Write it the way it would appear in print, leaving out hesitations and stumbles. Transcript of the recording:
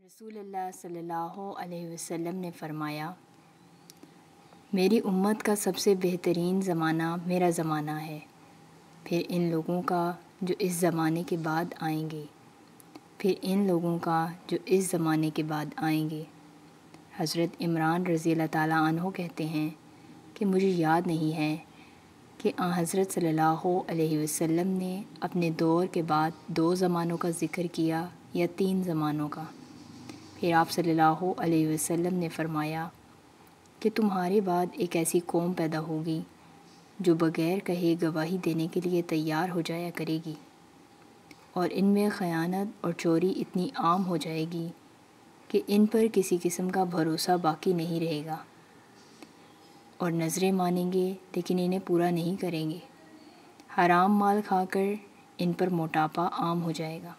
رسول اللہ صلی اللہ علیہ وسلم نے فرمایا، میری امت کا سب سے بہترین زمانہ میرا زمانہ ہے، پھر ان لوگوں کا جو اس زمانے کے بعد آئیں گے، پھر ان لوگوں کا جو اس زمانے کے بعد آئیں گے۔ حضرت عمران رضی اللہ تعالیٰ عنہ کہتے ہیں کہ مجھے یاد نہیں ہے کہ حضرت صلی اللہ علیہ وسلم نے اپنے دور کے بعد 2 زمانوں کا ذکر کیا یا 3 زمانوں کا۔ پھر آپ صلی اللہ علیہ وسلم نے فرمایا کہ تمہارے بعد ایک ایسی قوم پیدا ہوگی جو بغیر کہے گواہی دینے کے لیے تیار ہو جایا کرے گی، اور ان میں خیانت اور چوری اتنی عام ہو جائے گی کہ ان پر کسی قسم کا بھروسہ باقی نہیں رہے گا، اور نظریں مانیں گے لیکن انہیں پورا نہیں کریں گے۔ حرام مال کھا کر ان پر موٹاپا عام ہو جائے گا۔